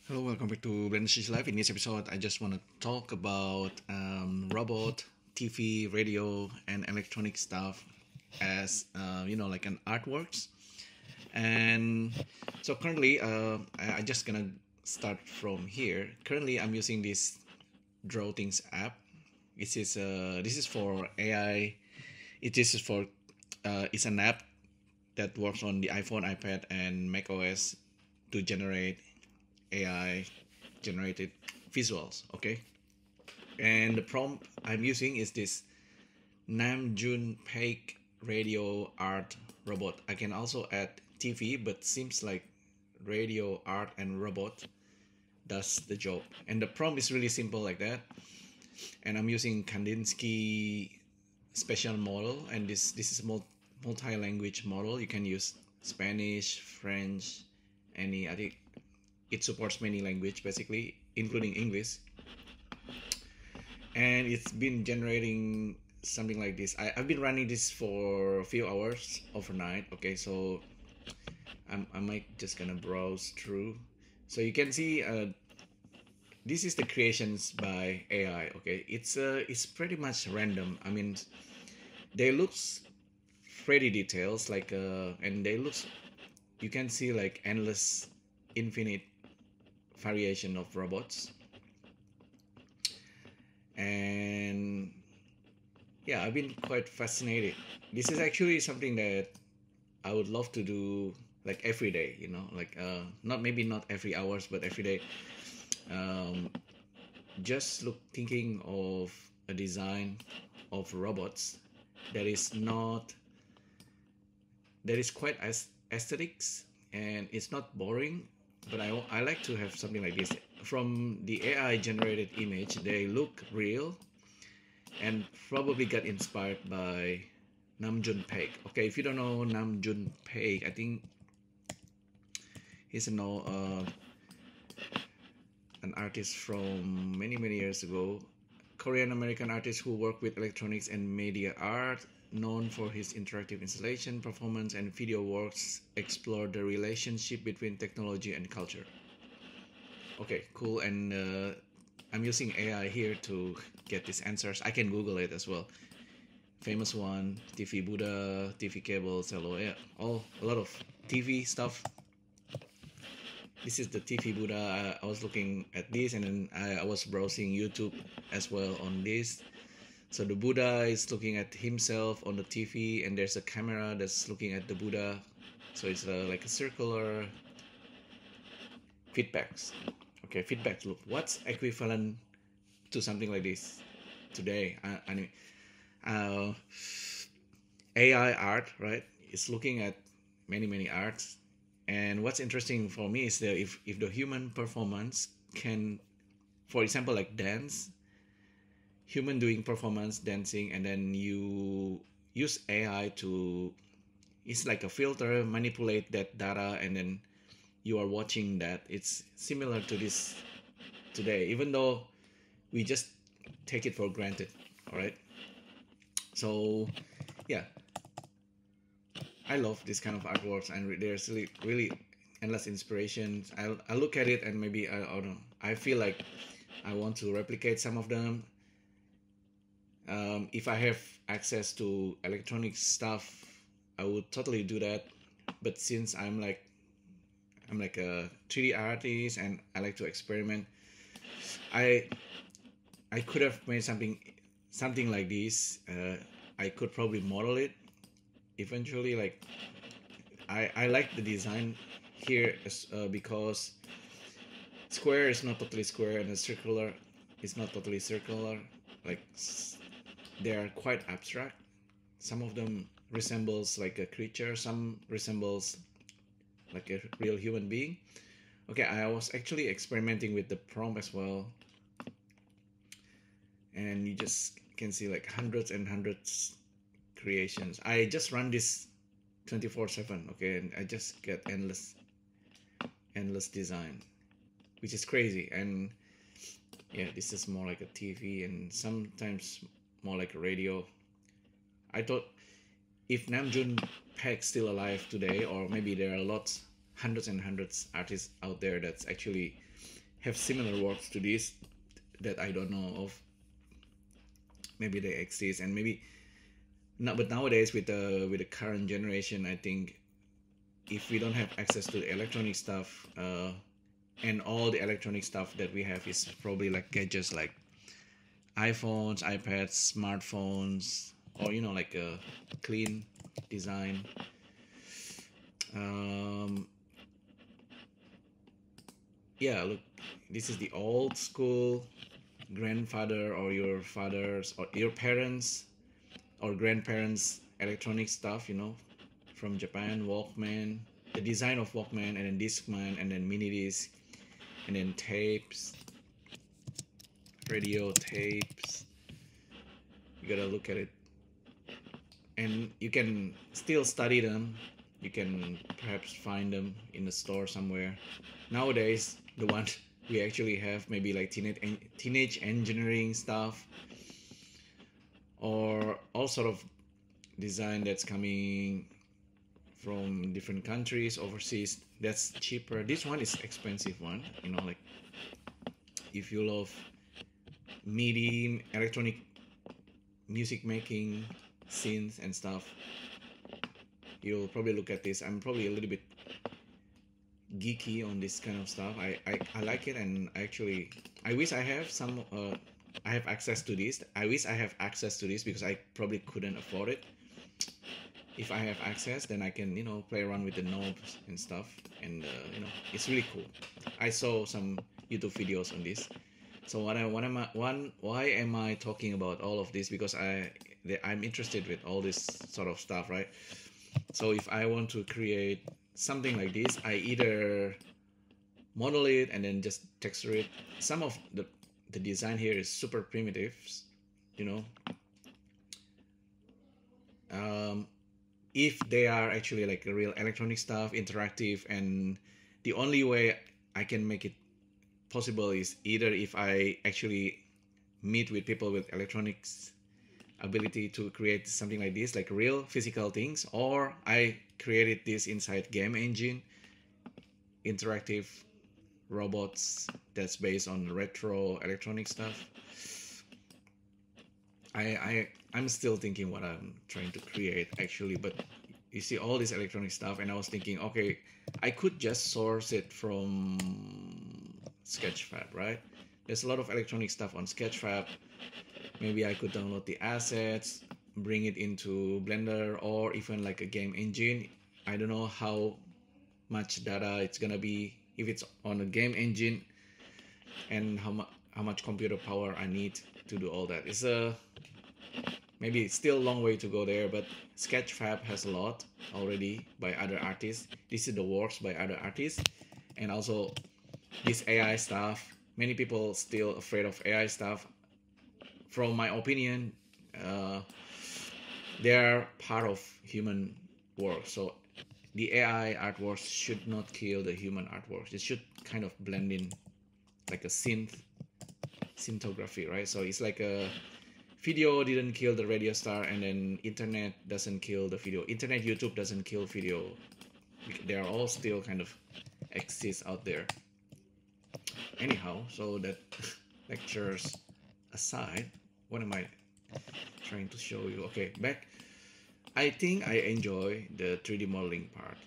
Hello, welcome back to BSLIVE. In this episode, I just want to talk about robot, TV, radio, and electronic stuff as like an artworks. And so currently, I just gonna start from here. Currently, I'm using this Draw Things app. This is for AI. It is for it's an app that works on the iPhone, iPad, and Mac OS to generate AI generated visuals. Okay, and the prompt I'm using is this June Paik radio art robot. I can also add TV, but seems like radio art and robot does the job. And the prompt is really simple like that. And I'm using Kandinsky special model, and this is a multi-language model. You can use Spanish, French, any. I think it supports many language basically, including English. And it's been generating something like this. I've been running this for a few hours overnight. Okay, so I might just gonna browse through. So you can see this is the creations by AI. Okay, it's pretty much random. I mean, they looks pretty details like and they looks, you can see like endless, infinite variation of robots. And yeah, I've been quite fascinated. This is actually something that I would love to do like every day, like not every hours, but every day. um, just thinking of a design of robots that is not that is quite aesthetics, and it's not boring. But I like to have something like this. From the AI generated image, they look real and probably got inspired by June Paik. Okay, if you don't know June Paik, I think he's an artist from many years ago. Korean American artist who worked with electronics and media art, known for his interactive installation, performance, and video works, explore the relationship between technology and culture. Okay, cool. And I'm using AI here to get these answers. I can Google it as well. Famous one, TV Buddha, TV cables, hello, yeah, all a lot of TV stuff. This is the TV Buddha. I was looking at this, and then I was browsing YouTube as well on this. So the Buddha is looking at himself on the TV, and there's a camera that's looking at the Buddha. So it's like a circular feedbacks. Okay, feedback loop. What's equivalent to something like this today? I mean, uh, AI art, right? It's looking at many arts, and what's interesting for me is that if the human performance can, for example, like dance, human doing performance dancing, and then you use AI to, it's like a filter, manipulate that data, and then you are watching that. It's similar to this today, even though we just take it for granted. All right, so yeah, I love this kind of artworks, and there's really endless inspirations. I look at it, and maybe I don't know, I feel like I want to replicate some of them. If I have access to electronic stuff, I would totally do that. But since I'm like a 3D artist and I like to experiment, I I could have made something like this. I could probably model it eventually. Like I like the design here because square is not totally square, and the circular is not totally circular. Like they are quite abstract. Some of them resembles like a creature. Some resembles like a real human being. Okay, I was actually experimenting with the prompt as well, and you just can see like hundreds and hundreds creations. I just run this 24/7. Okay, and I just get endless design, which is crazy. And yeah, this is more like a TV, and sometimes more like a radio. I thought if Namjoon Paik still alive today, or maybe there are lots, hundreds and hundreds artists out there that's actually have similar works to this that I don't know of. Maybe they exist, and maybe not. But nowadays, with the current generation, I think if we don't have access to the electronic stuff, and all the electronic stuff that we have is probably like gadgets like iPhones, iPads, smartphones, or like a clean design. Yeah, look, this is the old school grandfather or your father's or your parents or grandparents electronic stuff, from Japan. Walkman, the design of Walkman, and then Discman, and then mini disc, and then tapes, radio tapes. You gotta look at it, and you can still study them. You can perhaps find them in the store somewhere. Nowadays, the one we actually have maybe like teenage engineering stuff, or all sort of design that's coming from different countries overseas. That's cheaper. This one is expensive one. Like if you love MIDI, electronic music making, synths and stuff, you'll probably look at this. I'm probably a little bit geeky on this kind of stuff. I like it, and actually I wish I have some I have access to this. I wish I have access to this because I probably couldn't afford it. If I have access, then I can play around with the knobs and stuff, and it's really cool. I saw some YouTube videos on this. So why am I talking about all of this? Because I'm interested with all this sort of stuff, right? So if I want to create something like this, I either model it and then just texture it. Some of the design here is super primitive, if they are actually like a real electronic stuff, interactive, and the only way I can make it possible is either if I actually meet with people with electronics ability to create something like this, like real physical things, or I created this inside game engine, interactive robots that's based on retro electronic stuff. I'm still thinking what I'm trying to create actually, but you see all this electronic stuff, and I was thinking, okay, I could just source it from Sketchfab, right? There's a lot of electronic stuff on Sketchfab. Maybe I could download the assets, bring it into Blender, or even like a game engine. I don't know how much data it's gonna be if it's on a game engine, and how much computer power I need to do all that. It's maybe it's still a long way to go there, but Sketchfab has a lot already by other artists. This is the works by other artists, and also this AI stuff. Many people still afraid of AI stuff. From my opinion, they're part of human work. So the AI artworks should not kill the human artworks. It should kind of blend in like a synthography, right? So it's like a video didn't kill the radio star, and then internet doesn't kill the video. Internet, YouTube doesn't kill video. They are all still kind of exist out there. Anyhow, so that lectures aside, what am I trying to show you? Okay, back. I think I enjoy the 3D modeling part.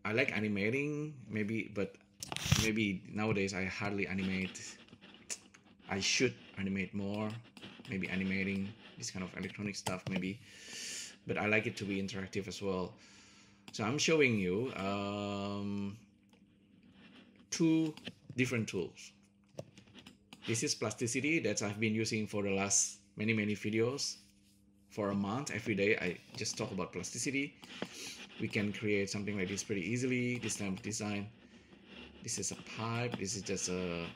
I like animating, but maybe nowadays I hardly animate. I should animate more. Maybe animating this kind of electronic stuff, maybe. But I like it to be interactive as well. So I'm showing you two different tools. This is plasticity that I've been using for the last many videos. For a month, every day I just talk about plasticity. We can create something like this pretty easily. This type of design. This is a pipe. This is just a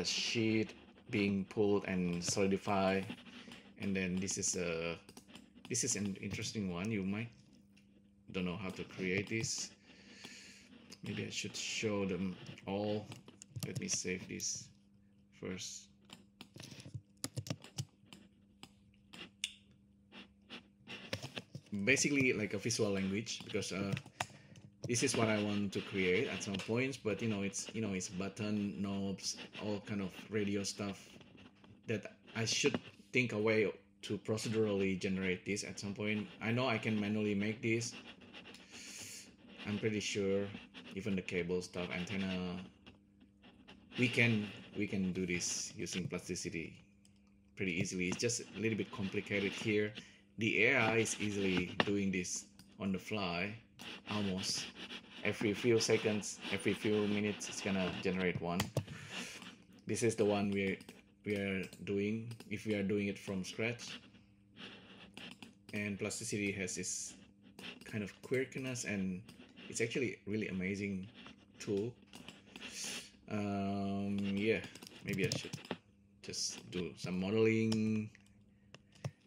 sheet being pulled and solidified. And then this is an interesting one. You might don't know how to create this. Maybe I should show them all. Let me save this first. Basically like a visual language, because this is what I want to create at some points, but it's button knobs, all kind of radio stuff that I should think a way to procedurally generate this at some point. I know I can manually make this. I'm pretty sure even the cable stuff, antenna, we can do this using plasticity pretty easily. It's just a little bit complicated here. The AI is easily doing this on the fly, almost every few seconds, every few minutes it's gonna generate one. This is the one we are doing if we are doing it from scratch. And plasticity has this kind of quirkiness, and it's actually really amazing tool. Yeah, maybe I should just do some modeling.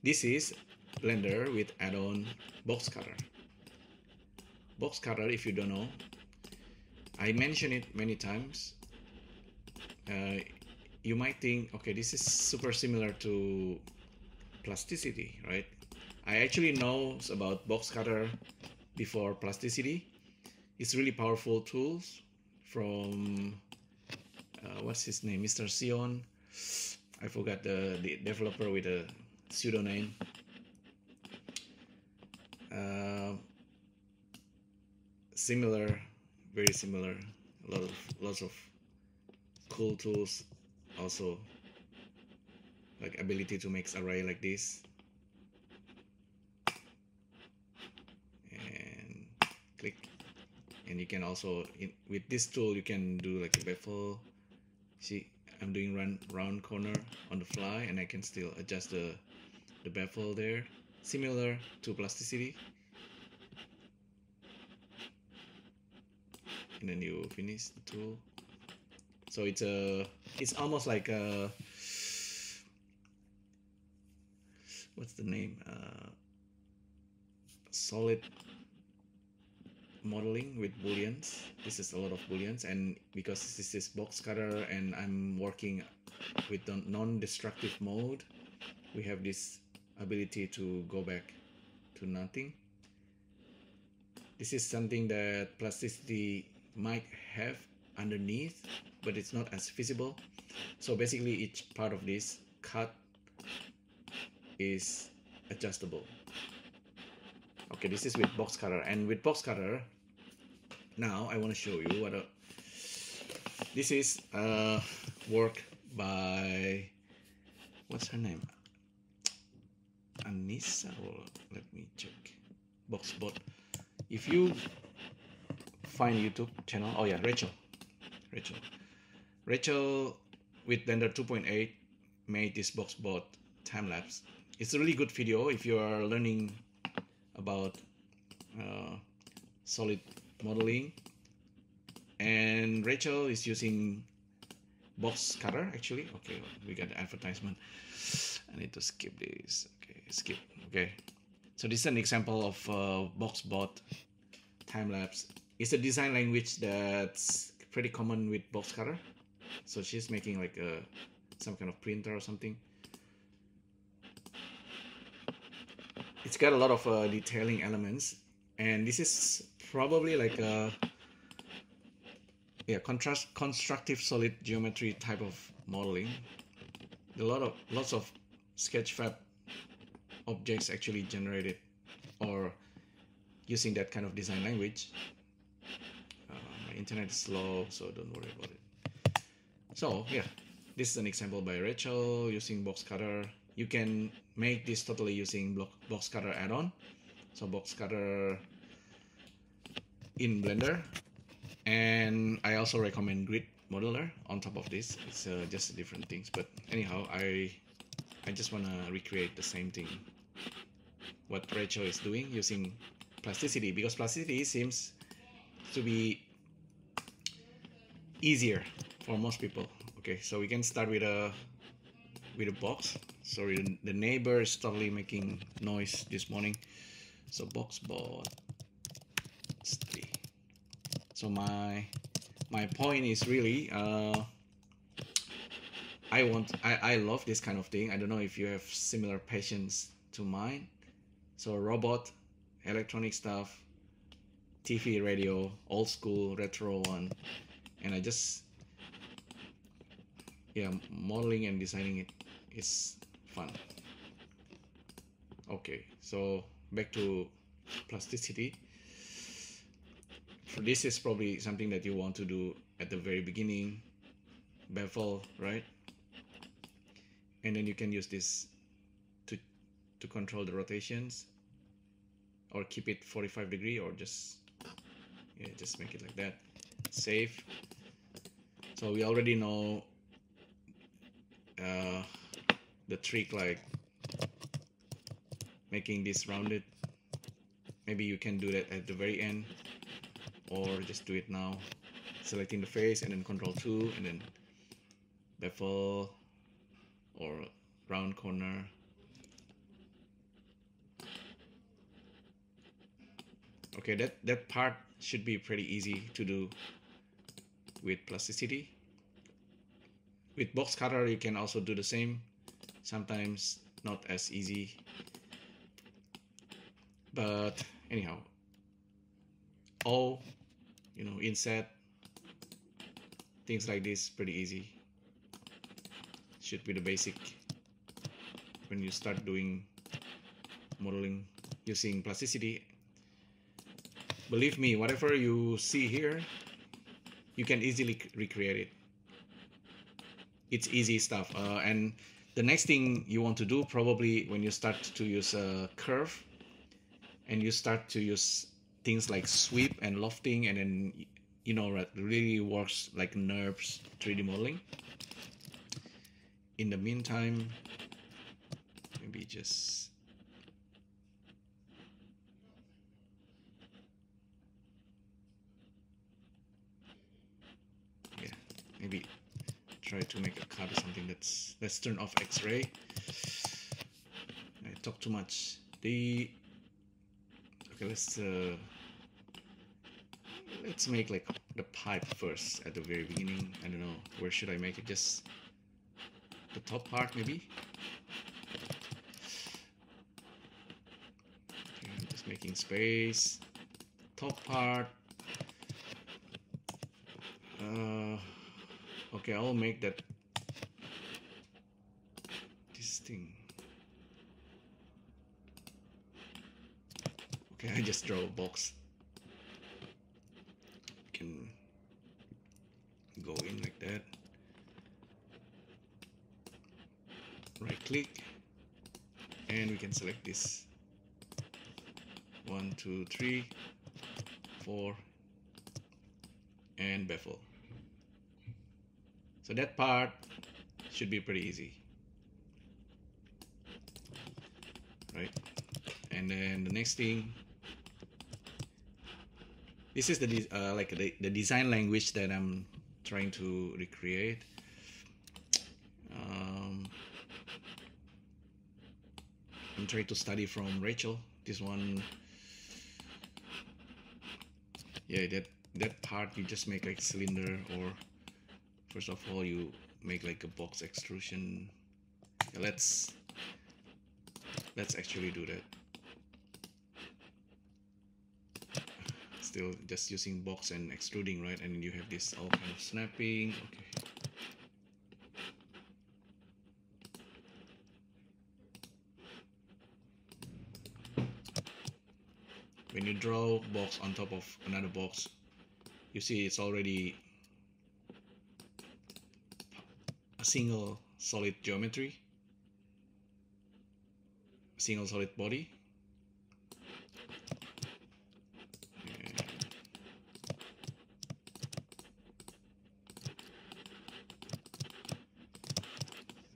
This is Blender with add-on boxcutter. Boxcutter, if you don't know, I mention it many times. You might think, okay, this is super similar to plasticity, right? I actually know about boxcutter before plasticity. It's really powerful tools from what's his name, Mr. Sion. I forgot the developer with a pseudonym. Similar, very similar. Lots of cool tools. Also, like ability to make array like this. And click. And you can also, with this tool, you can do like a bevel. See, I'm doing round corner on the fly, and I can still adjust the bevel there, similar to plasticity. And then you finish the tool. So it's almost like a, what's the name? Solid modeling with booleans. This is a lot of booleans, and because this is boxcutter and I'm working with the non-destructive mode, we have this ability to go back to nothing. This is something that plasticity might have underneath, but it's not as visible. So basically each part of this cut is adjustable. Okay, this is with boxcutter, and with boxcutter, now I want to show you what this is work by, what's her name? Anissa, or let me check. Boxbot. If you find YouTube channel, oh yeah, Rachel with Blender 2.8 made this boxbot time lapse. It's a really good video if you are learning about solid modeling. And Rachel is using boxcutter actually. Okay, we got the advertisement. I need to skip this. Okay, skip. Okay, so this is an example of boxbot time lapse. It's a design language that's pretty common with boxcutter. So she's making like some kind of printer or something. It's got a lot of detailing elements, and this is probably like a constructive solid geometry type of modeling. Lots of Sketchfab objects actually generated or using that kind of design language. My internet is slow, so don't worry about it. So yeah, this is an example by Rachel using boxcutter. You can make this totally using boxcutter add-on. So boxcutter in Blender, and I also recommend grid modeler on top of this. It's just different things, but anyhow, I just want to recreate the same thing what Rachel is doing using plasticity, because plasticity seems to be easier for most people. Okay, so we can start with a box. Sorry, the neighbor is totally making noise this morning. So boxbot. So my point is really I love this kind of thing. I don't know if you have similar passions to mine. So robot, electronic stuff, TV, radio, old school, retro one, and I just, yeah, modeling and designing it is fun. Okay, so back to plasticity. This is probably something that you want to do at the very beginning, bevel, right? And then you can use this to control the rotations, or keep it 45 degree, or just, yeah, just make it like that. Save. So we already know the trick, like making this rounded. Maybe you can do that at the very end, or just do it now, selecting the face and then Control 2 and then bevel or round corner. Okay, that part should be pretty easy to do with plasticity. With box cutter you can also do the same, sometimes not as easy, but anyhow, all, you know, inset, things like this, pretty easy. Should be the basic when you start doing modeling using plasticity. Believe me, whatever you see here, you can easily recreate it. It's easy stuff. And the next thing you want to do, probably when you start to use a curve and you start to use things like sweep and lofting, and then, you know, that really works like NURBS 3D modeling. In the meantime, maybe just, yeah, maybe try to make a cut or something. Let's turn off X-ray. I talk too much. Okay, let's make like the pipe first at the very beginning. I don't know, where should I make it? Just the top part maybe. Okay, I'm just making space. Top part. Okay, I'll make that, this thing. Okay, I just draw a box. Can go in like that. Right click, and we can select this 1, 2, 3, 4, and bevel. So that part should be pretty easy, right? And then the next thing, this is the like the design language that I'm trying to recreate. I'm trying to study from Rachel. This one, yeah, that part you just make like cylinder, or first of all you make like a box extrusion. Yeah, let's actually do that. Still just using box and extruding, right? And you have this all kind of snapping. Okay. When you draw box on top of another box, you see it's already a single solid geometry, single solid body.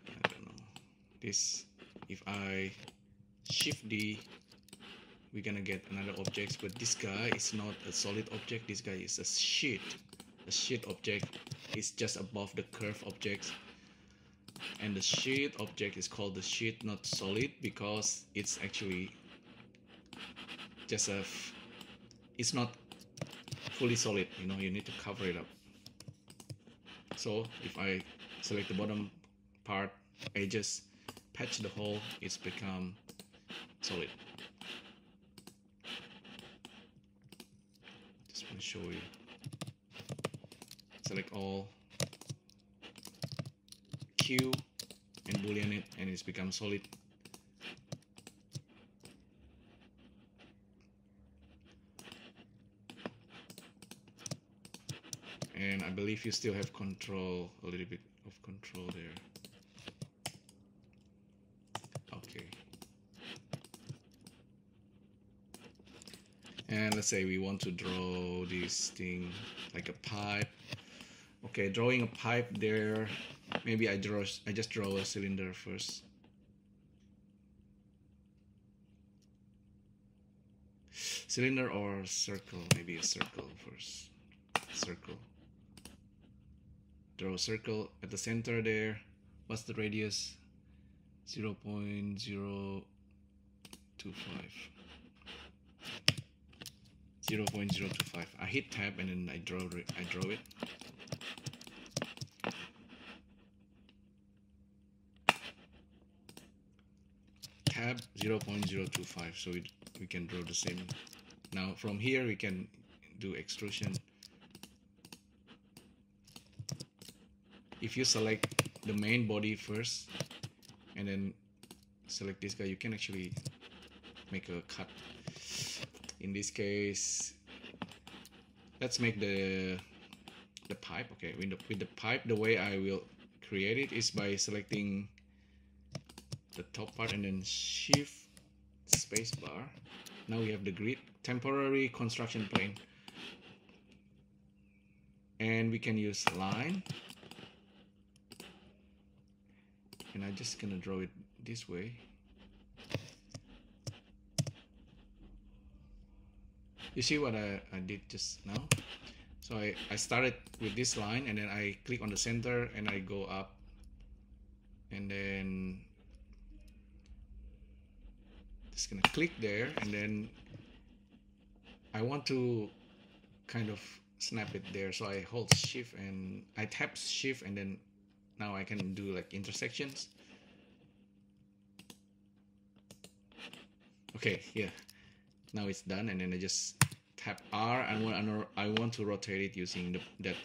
I don't know. This, if I shift D, we're gonna get another object, but this guy is not a solid object. This guy is a sheet. The sheet object is just above the curve objects, and the sheet object is called the sheet, not solid, because it's actually just it's not fully solid, you know, you need to cover it up. So if I select the bottom part, I just patch the hole, it's become solid. show you. Select all, Q, and boolean it, and it's become solid. And I believe you still have control, a little bit of control there. Okay. And let's say we want to draw this thing like a pipe. Okay, drawing a pipe there. Maybe I just draw a cylinder first. Cylinder or circle? Maybe a circle first. Circle. Draw a circle at the center there. What's the radius? 0.025. 0.025. I hit tab and then I draw it. Tab 0.025. So we can draw the same. Now from here we can do extrusion. If you select the main body first and then select this guy, you can actually make a cut. In this case, let's make the pipe. Okay, with the pipe, the way I will create it is by selecting the top part and then shift spacebar. Now we have the grid, temporary construction plane, and we can use line. And I'm just gonna draw it this way. You see what I did just now? So I started with this line and then I click on the center and I go up, and then just gonna click there, and then I want to kind of snap it there, so I hold shift and I tap shift, and then now I can do like intersections. Okay, yeah, now it's done, and then I just tap R and I want to rotate it using that.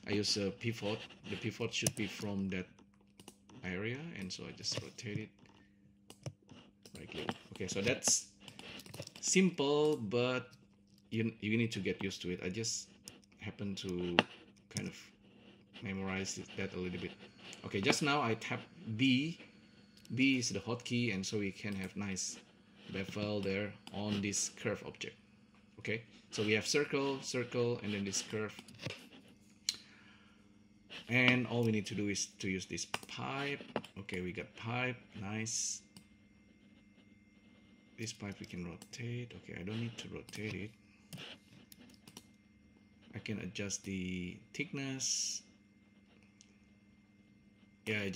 I use a pivot. The pivot should be from that area, and so I just rotate it. Right click. Okay, so that's simple, but you need to get used to it. I just happen to kind of memorize that a little bit. Okay, just now I tap B. B is the hotkey, and so we can have nice bevel there on this curve object. Okay, so we have circle, circle, and then this curve. And all we need to do is to use this pipe. Okay, we got pipe, nice. This pipe we can rotate. Okay, I don't need to rotate it. I can adjust the thickness. Yeah,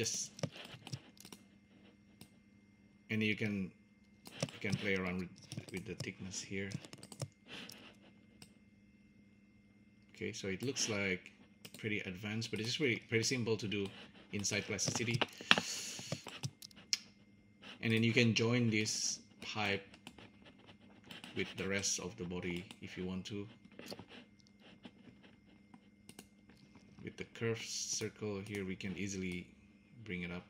and you can play around with the thickness here. Okay, so it looks like pretty advanced, but it's just pretty simple to do inside plasticity. And then you can join this pipe with the rest of the body if you want to. With the curved circle here, we can easily bring it up.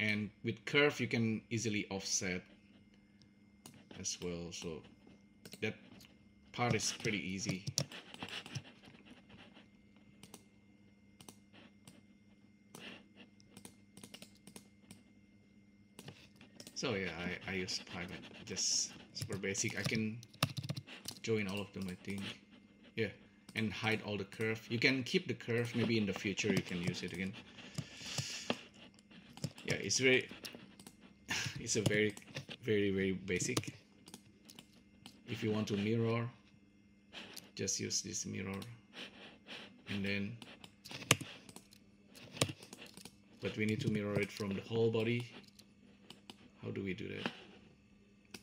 And with curve, you can easily offset as well. So that part is pretty easy. So yeah, I use pipe, just super basic. I can join all of them, I think. Yeah, and hide all the curve. You can keep the curve. Maybe in the future you can use it again. Yeah, it's a very, very, very basic. If you want to mirror, just use this mirror, and then, but we need to mirror it from the whole body. How do we do that?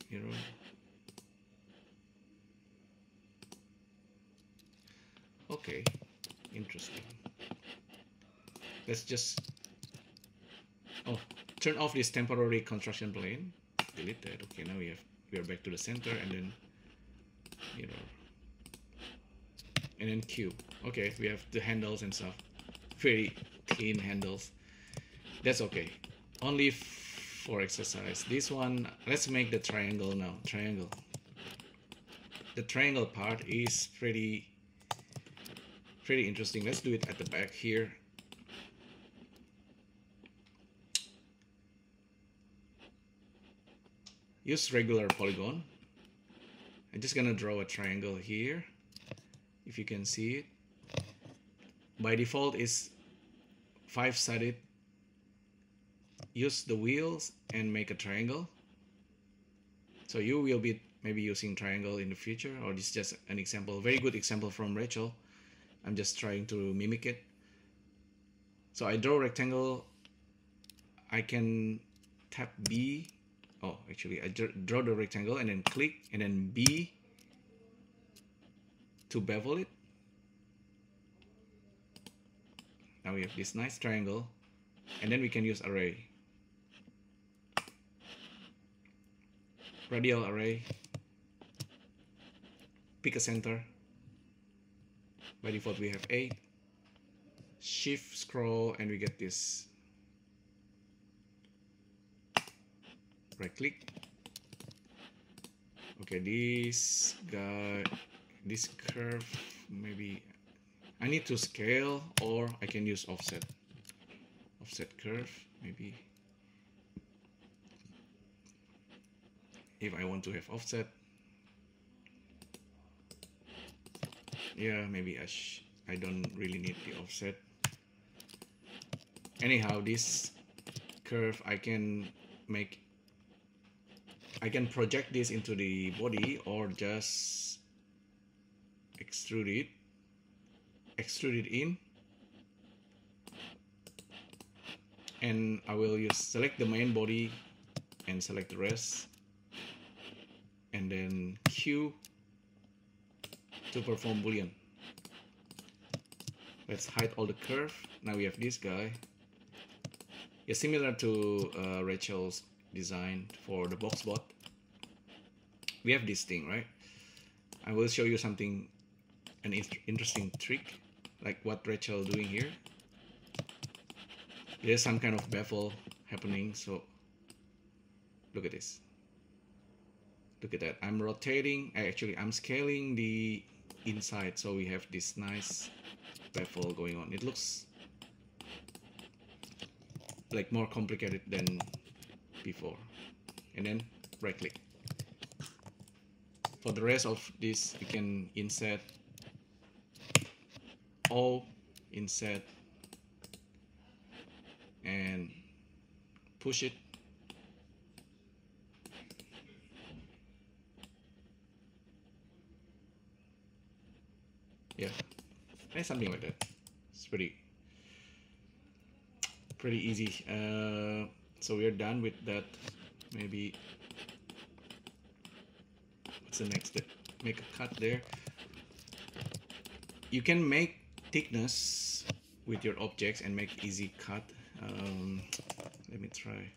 Mirror. Okay, interesting. Let's just turn off this temporary construction plane. Delete that. Okay, now we are back to the center, and then mirror, and then cube. Okay, we have the handles and stuff, very clean handles. That's okay, only for exercise. This one, let's make the triangle now. Triangle. The triangle part is pretty interesting. Let's do it at the back here. Use regular polygon. I'm just gonna draw a triangle here, if you can see it. By default is 5-sided. Use the wheels and make a triangle. So you will be maybe using triangle in the future, or this is just an example, very good example from Rachel. I'm just trying to mimic it. So I draw a rectangle. I can tap B. Oh, actually, I draw the rectangle and then click and then B to bevel it. Now we have this nice triangle, and then we can use array. Radial array. Pick a center. By default, we have 8. Shift scroll, and we get this. Right click. Okay, this guy, this curve, maybe I need to scale, or I can use offset. Offset curve, maybe. If I want to have offset. Yeah, maybe I don't really need the offset. Anyhow, this curve I can project this into the body, or just extrude it in, and I will select the main body and select the rest, and then Q to perform boolean. Let's hide all the curve. Now we have this guy. Yeah, similar to Rachel's design for the box bot. We have this thing, right? I will show you something, an interesting trick, like what Rachel doing here. There's some kind of bevel happening, so look at this. Look at that. I'm rotating. I'm scaling the inside, so we have this nice bevel going on. It looks like more complicated than before. And then right click. For the rest of this, you can insert, O, insert, and push it. Yeah, and something like that. It's pretty easy. So we're done with that. Maybe what's the next step? Make a cut there. You can make thickness with your objects and make easy cut. Let me try.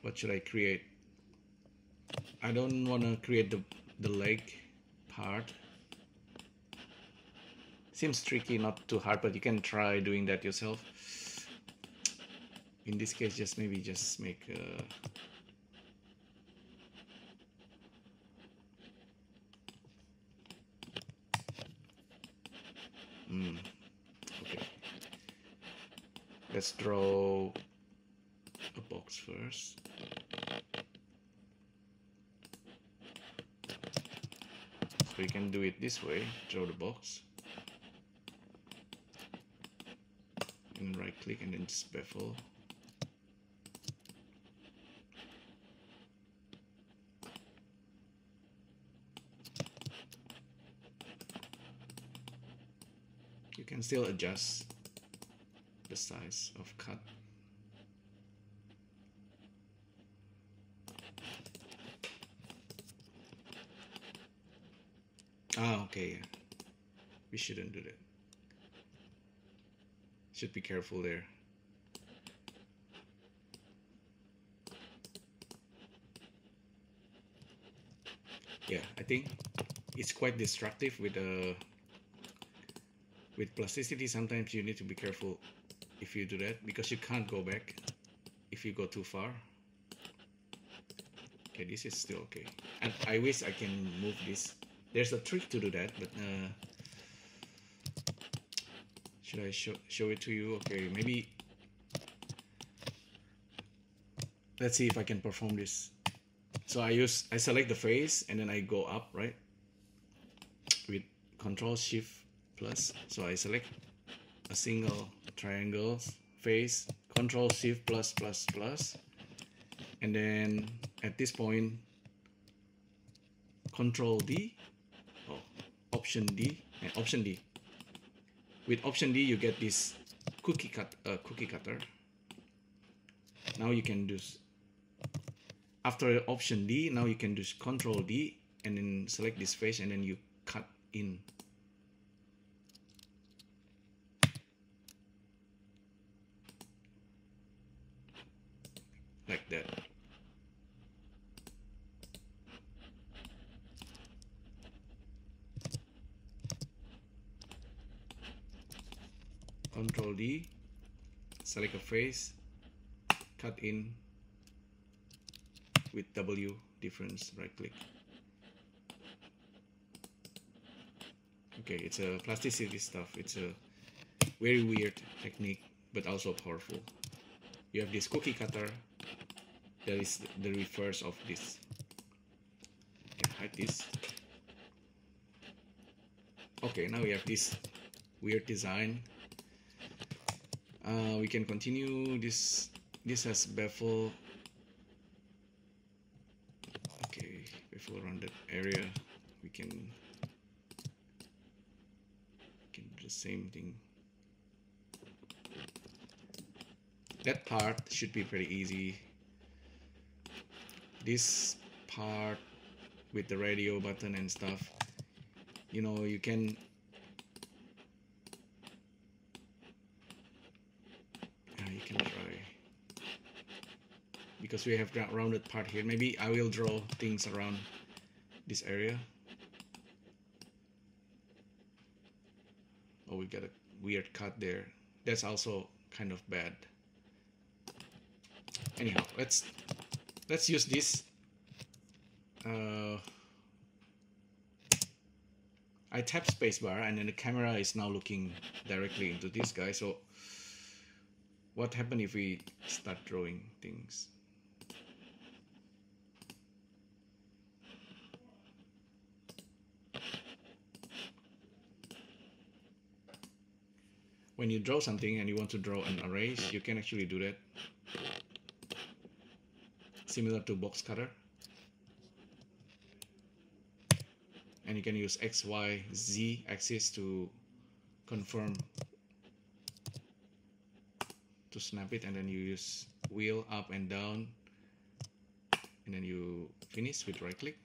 What should I create? I don't want to create the leg part. Seems tricky, not too hard, but you can try doing that yourself. In this case, just maybe just make okay. Let's draw a box first. So you can do it this way, draw the box. And right click and then just bevel. You can still adjust the size of cut. Ah, okay. We shouldn't do that. Should be careful there. yeah, I think it's quite destructive with plasticity. Sometimes you need to be careful if you do that, because you can't go back if you go too far. Okay, this is still okay, and I wish I can move this. There's a trick to do that, but should I show it to you? Okay, maybe let's see if I can perform this. So I select the face and then I go up, right, with Control Shift plus. So I select a single triangle face, Control Shift plus plus plus, and then at this point Control D, oh, Option D, and Option D. With Option D you get this cookie cutter. Now you can do, after Option D, now you can do Control D and then select this face and then you cut in. Like that. Control D, select a face, cut in with W difference, right click. Okay, it's a plasticity stuff. It's a very weird technique, but also powerful. You have this cookie cutter, that is the reverse of this. You can hide this. Okay, now we have this weird design. We can continue this. This has bevel. Okay, bevel around that area. We can do the same thing. That part should be pretty easy. This part with the radio button and stuff, you know, you can try, because we have that rounded part here. Maybe I will draw things around this area. Oh, we got a weird cut there. That's also kind of bad. Anyhow, let's use this. I tap spacebar and then the camera is now looking directly into this guy. So what happens if we start drawing things? When you draw something and you want to draw an erase, you can actually do that. Similar to box cutter. And you can use X, Y, Z axis to confirm, to snap it, and then you use wheel up and down, and then you finish with right click.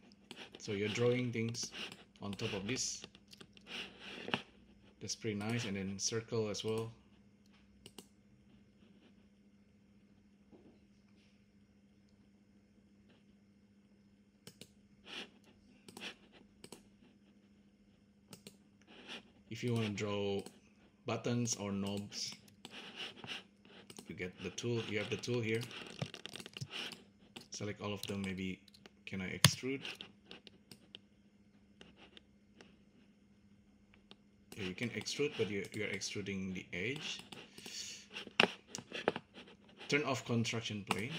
So you're drawing things on top of this. That's pretty nice. And then circle as well. If you want to draw buttons or knobs, you get the tool. You have the tool here. Select all of them. Maybe can I extrude? Yeah, you can extrude, but you're extruding the edge. Turn off construction plane.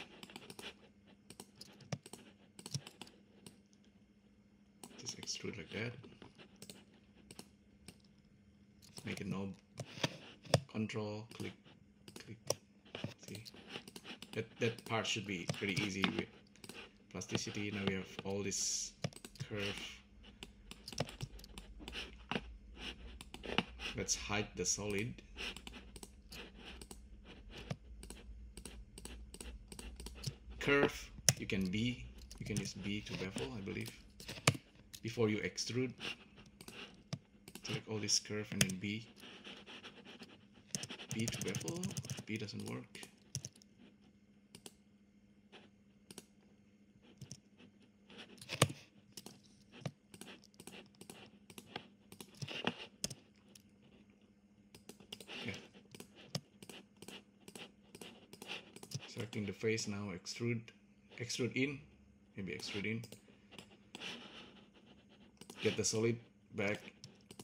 Just extrude like that. Make a knob. Control, click, click. See, that part should be pretty easy with plasticity. Now we have all this curve. Let's hide the solid. Curve, you can use B to bevel, I believe. Before you extrude, select all this curve and then B to bevel. B doesn't work. Extracting the face now. Extrude in, maybe extrude in. Get the solid back,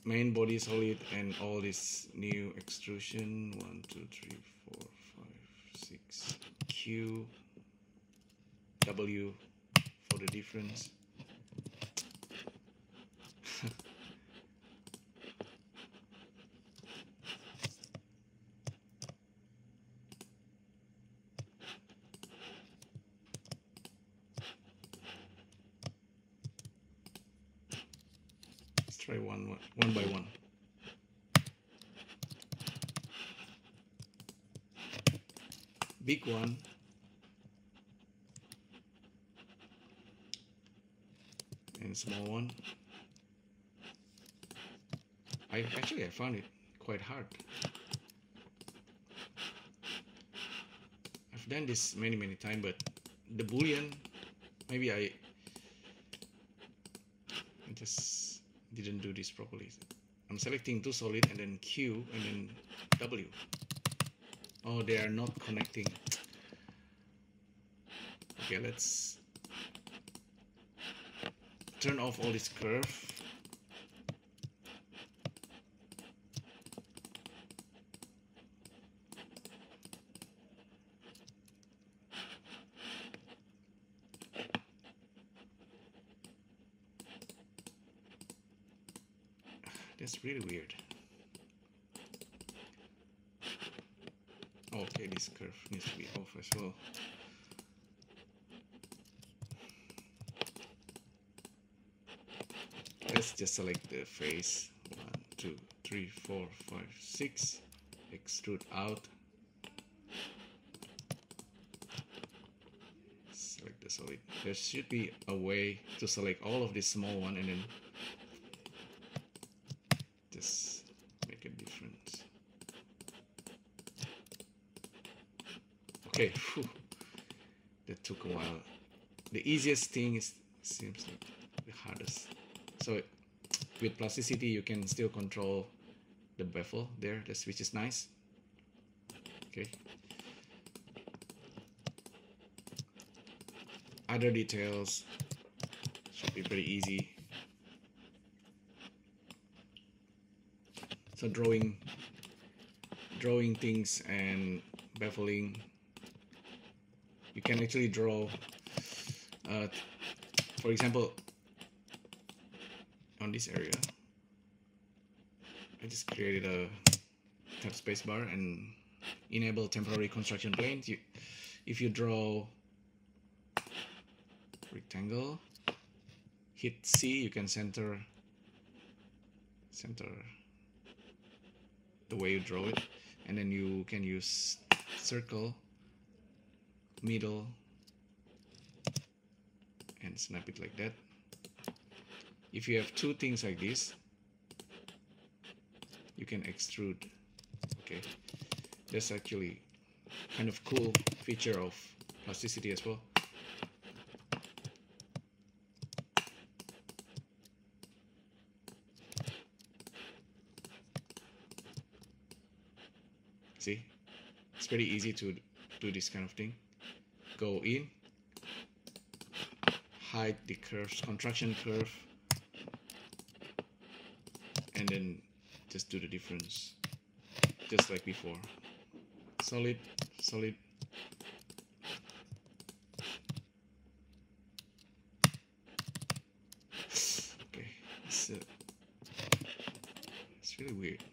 main body solid, and all this new extrusion. 1, 2, 3, 4, 5, 6. Q, W for the difference. Let's try one by one. Big one. And small one. I found it quite hard. I've done this many times, but the boolean, maybe I just didn't do this properly. I'm selecting two solid and then Q and then W. Oh, they are not connecting. Okay, let's turn off all this curve. That's really weird. Okay, this curve needs to be off as well. Let's just select the face. 1, 2, 3, 4, 5, 6. Extrude out. Select the solid. There should be a way to select all of this small one and then just make a difference. Okay, whew. That took a while. The easiest thing seems like the hardest. So with plasticity you can still control the bevel there, which is nice. Okay. Other details should be pretty easy. So drawing things and beveling, you can actually draw, for example, on this area, I just created a tab spacebar and enable temporary construction planes. If you draw rectangle, hit C, you can center the way you draw it, and then you can use circle, middle, and snap it like that. If you have two things like this, you can extrude. Okay, that's actually kind of cool feature of plasticity as well. See, it's pretty easy to do this kind of thing. Go in, hide the curves, contraction curve, and then just do the difference, just like before. Solid, solid. Okay, it's really weird.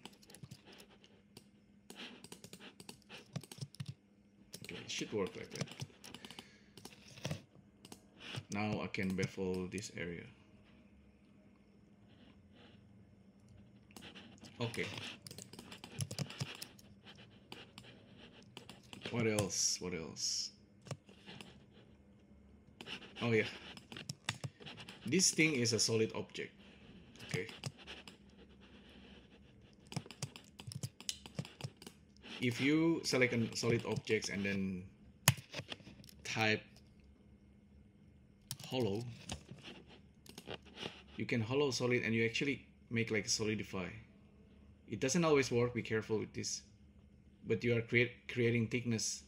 Okay, it should work like that. Now I can bevel this area. Okay. What else? What else? Oh yeah. This thing is a solid object. Okay. If you select a solid objects and then type hollow, you can hollow solid and you actually make like solidify. It doesn't always work, be careful with this, but you are creating thickness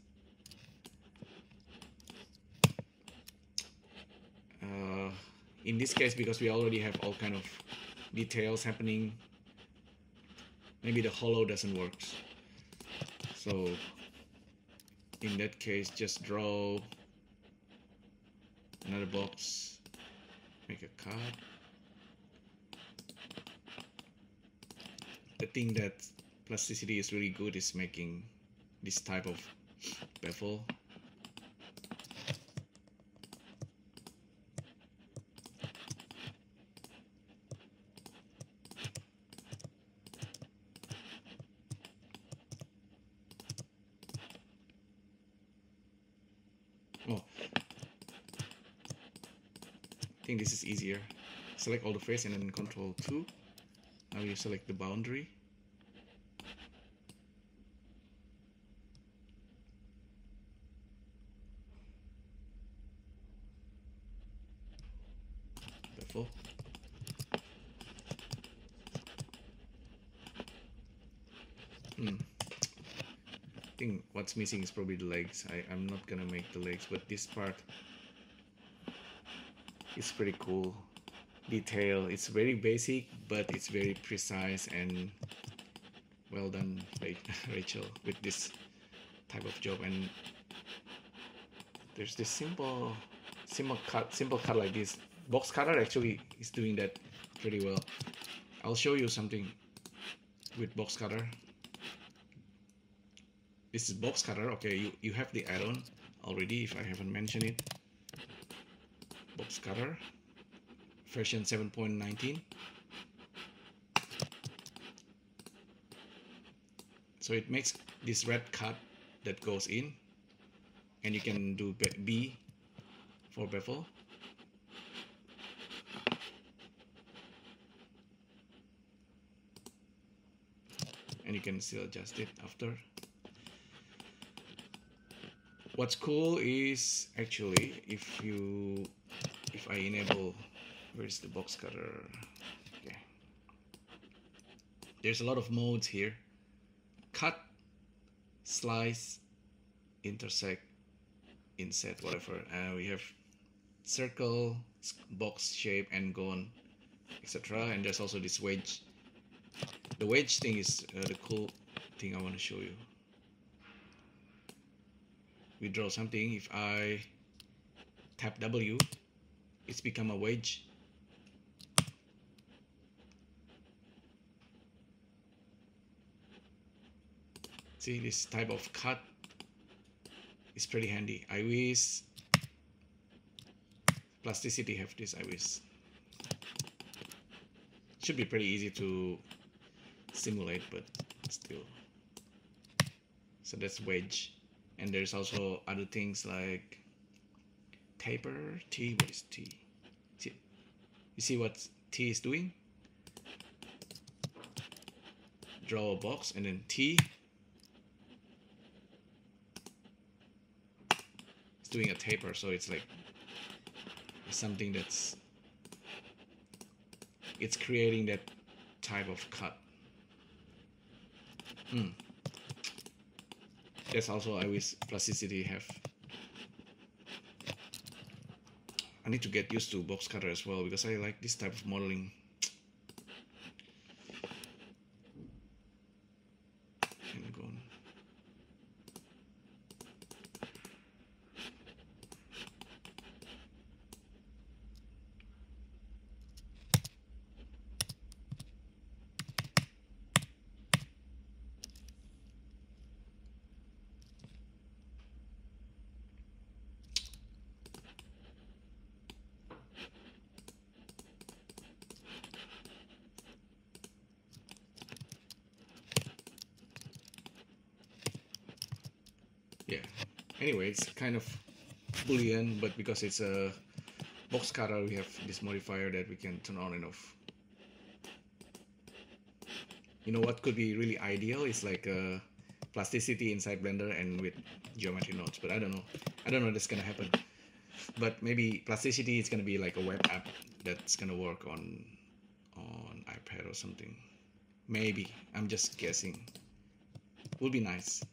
in this case, because we already have all kind of details happening, maybe the hollow doesn't work. So in that case, just draw another box, make a cut. The thing that plasticity is really good is making this type of bevel. Oh, I think this is easier. Select all the face and then Control 2. Now you select the boundary. Bevel. I think what's missing is probably the legs. I'm not gonna make the legs, but this part is pretty cool. Detail. It's very basic, but it's very precise and well done, Rachel, with this type of job. And there's this simple cut like this. Box cutter actually is doing that pretty well. I'll show you something with box cutter. This is box cutter. Okay, you have the add-on already if I haven't mentioned it. Box cutter version 7.19. So it makes this red cut that goes in, and you can do B for bevel. And you can still adjust it after. What's cool is actually if I enable, where's the box cutter? Okay. There's a lot of modes here. Cut, slice, intersect, inset, whatever. We have circle, box shape, and gone, etc. And there's also this wedge. The wedge thing is the cool thing I want to show you. We draw something. If I tap W, it's become a wedge. See, this type of cut is pretty handy. I wish plasticity have this. I wish. Should be pretty easy to simulate, but still. So that's wedge. And there's also other things like taper, T. What is T? See, you see what T is doing? Draw a box and then T. It's doing a taper, so it's like something that's it's creating that type of cut. That's also I wish plasticity have. I need to get used to box cutter as well because I like this type of modeling. And go on. Yeah, anyway, it's kind of boolean, but because it's a box cutter, we have this modifier that we can turn on and off. You know what could be really ideal is like a plasticity inside Blender and with geometry nodes, but I don't know if that's gonna happen. But maybe plasticity is gonna be like a web app that's gonna work on iPad or something. Maybe, I'm just guessing. Would be nice.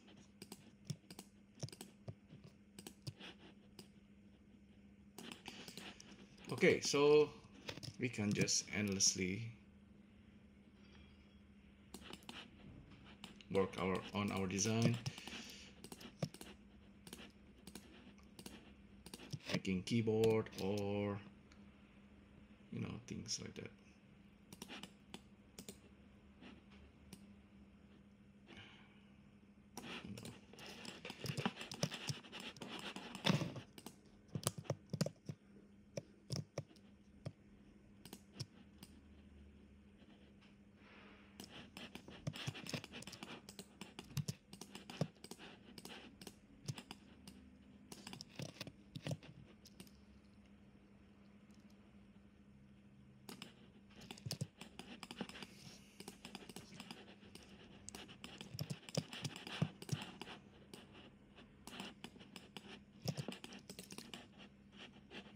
Okay, so we can just endlessly work on our design, making keyboard or things like that.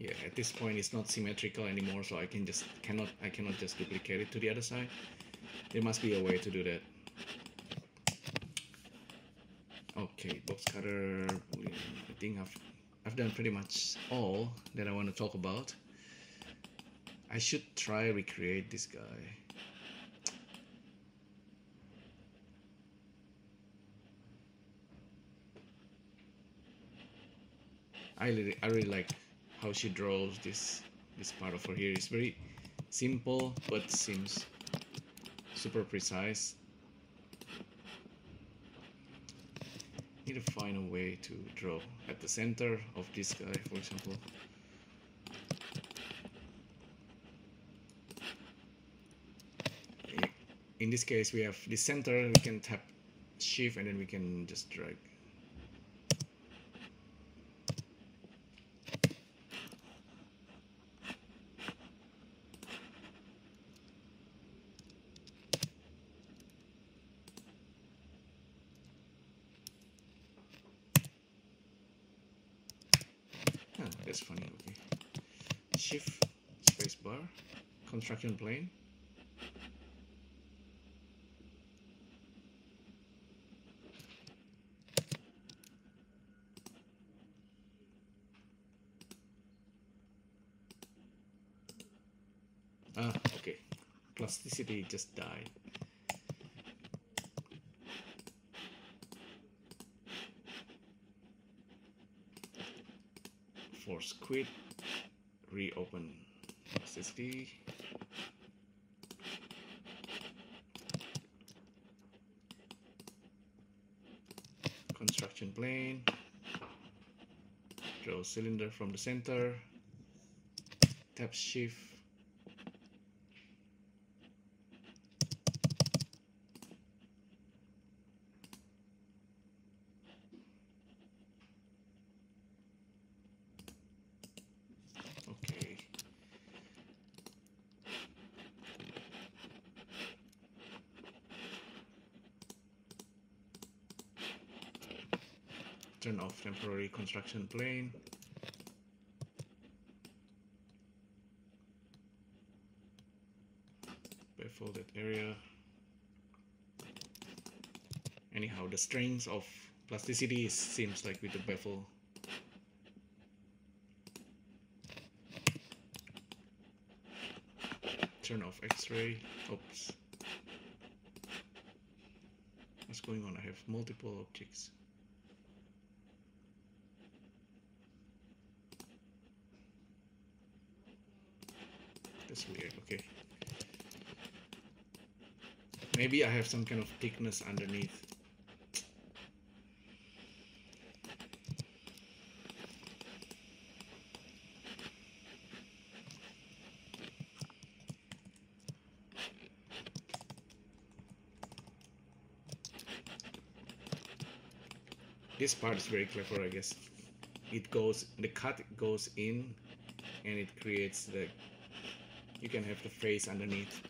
Yeah, at this point it's not symmetrical anymore, so I cannot just duplicate it to the other side. There must be a way to do that. Okay, box cutter. I think I've done pretty much all that I want to talk about. I should try recreate this guy. I really like how she draws this part of her here. It's very simple but seems super precise. Need to find a way to draw at the center of this guy, for example. In this case, we have the center. We can tap shift and then we can just drag. That's funny. Okay, shift space bar, construction plane. Okay, plasticity just died. Force quit, reopen SSD. Construction plane, draw cylinder from the center, tap shift, okay. Turn off temporary construction plane. Bevel that area. Anyhow, the strength of plasticity seems like with the bevel. Turn off X-ray. Oops. What's going on? I have multiple objects. That's weird. Okay. Maybe I have some kind of thickness underneath. This part is very clever, I guess. The cut goes in and it creates you can have the face underneath.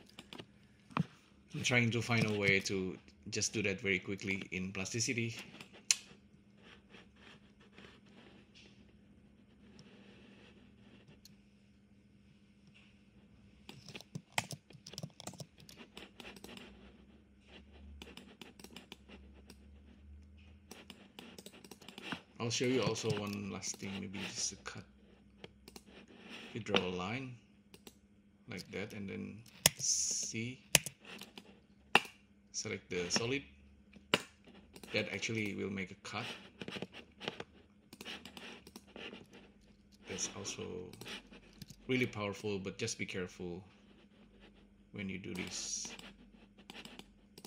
I'm trying to find a way to just do that very quickly in plasticity. I'll show you also one last thing, maybe just a cut. You draw a line, like that, and then C, select the solid. That actually will make a cut. That's also really powerful, but just be careful when you do this,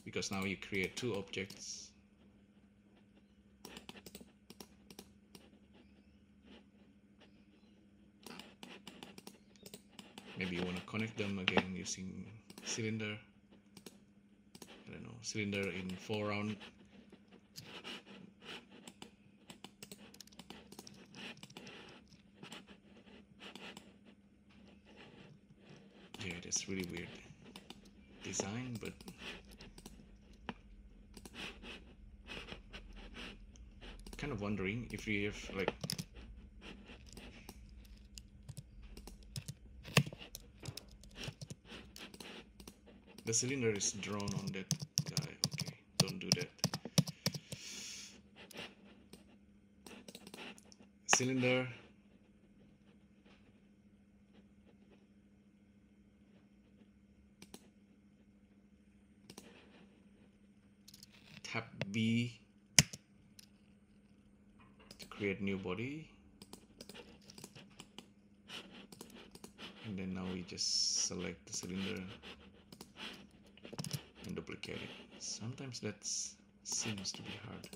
because now you create two objects. Maybe you want to connect them again using cylinder. I don't know, cylinder in 4 round. Yeah, that's really weird design, but kind of wondering if you have like the cylinder is drawn on that guy. Okay, don't do that. Cylinder, tap B to create new body, and then now we just select the cylinder and duplicate it. Sometimes that seems to be hard.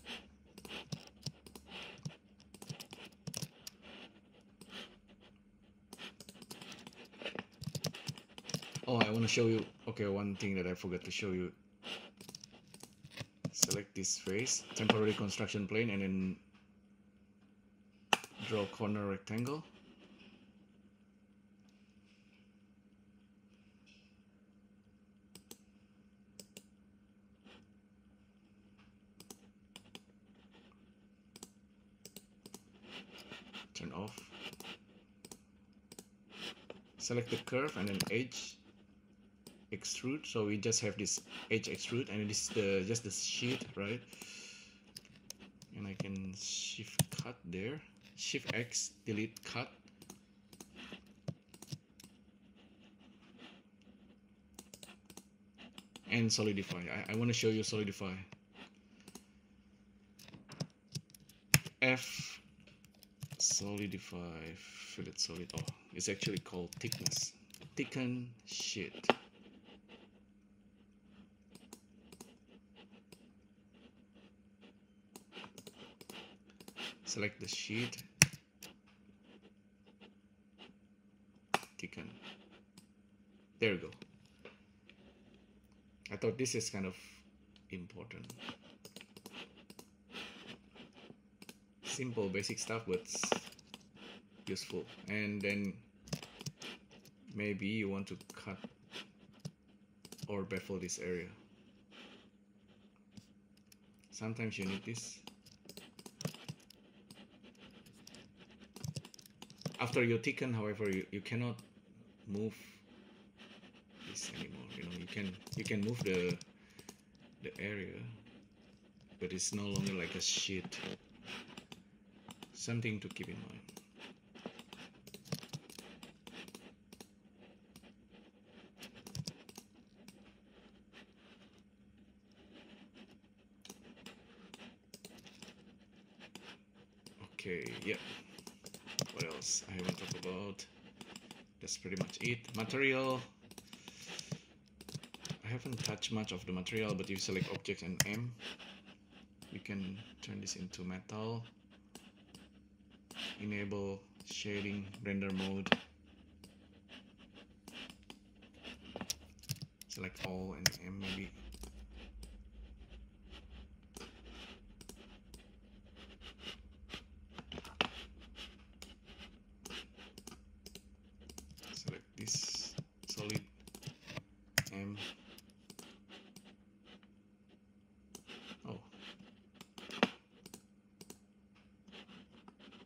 Oh, I want to show you, okay, one thing that I forgot to show you. Select this face, temporary construction plane, and then draw corner rectangle. Turn off. Select the curve and then edge extrude. So we just have this edge extrude, and this is just the sheet, right? And I can shift cut there, shift X, delete cut. And solidify. I want to show you solidify. F, solidify, fillet solid. Oh, it's actually called thickness. Thicken sheet. Select the sheet, thicken. There we go. I thought this is kind of important. Simple, basic stuff, but useful. And then maybe you want to cut or bevel this area. Sometimes you need this. After you thicken, however, you cannot move this anymore. You know, you can move the area, but it's no longer like a sheet. Something to keep in mind. Okay, yeah. What else I haven't talked about? That's pretty much it. Material. I haven't touched much of the material, but you select objects and M. You can turn this into metal. Enable shading, render mode. Select all and M maybe. Select this solid, M. Oh,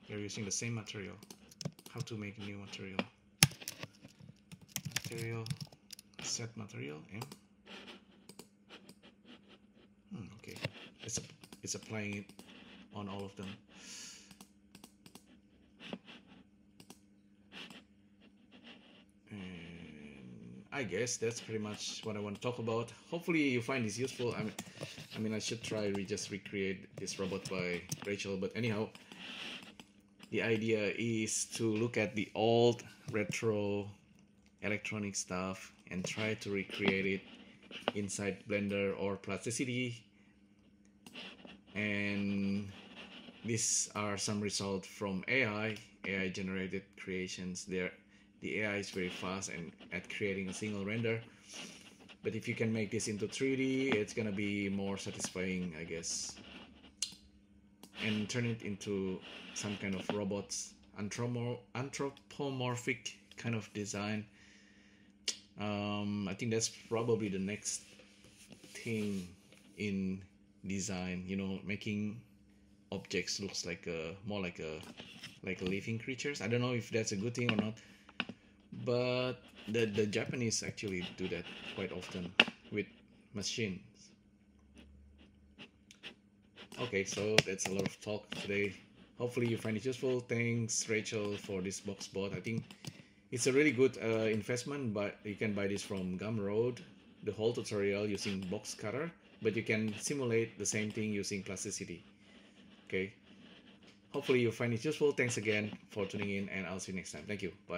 they're using the same material. How to make new material? Material, set material, M. Okay, it's applying it on all of them. And I guess that's pretty much what I want to talk about. Hopefully you find this useful. I mean, I should try to just recreate this robot by Rachel, but anyhow, the idea is to look at the old retro electronic stuff and try to recreate it inside Blender or Plasticity. And these are some results from AI generated creations. The AI is very fast and at creating a single render. But if you can make this into 3D, it's gonna be more satisfying, I guess. And turn it into some kind of robots, anthropomorphic kind of design. I think that's probably the next thing in design. You know, making objects looks like more like a living creatures. I don't know if that's a good thing or not, but the Japanese actually do that quite often with machines. Okay, so that's a lot of talk today. Hopefully you find it useful. Thanks Rachel for this box bot. I think it's a really good investment, but you can buy this from Gumroad, the whole tutorial using boxcutter, but you can simulate the same thing using Plasticity. Okay, hopefully you find it useful. Thanks again for tuning in, and I'll see you next time. Thank you. Bye.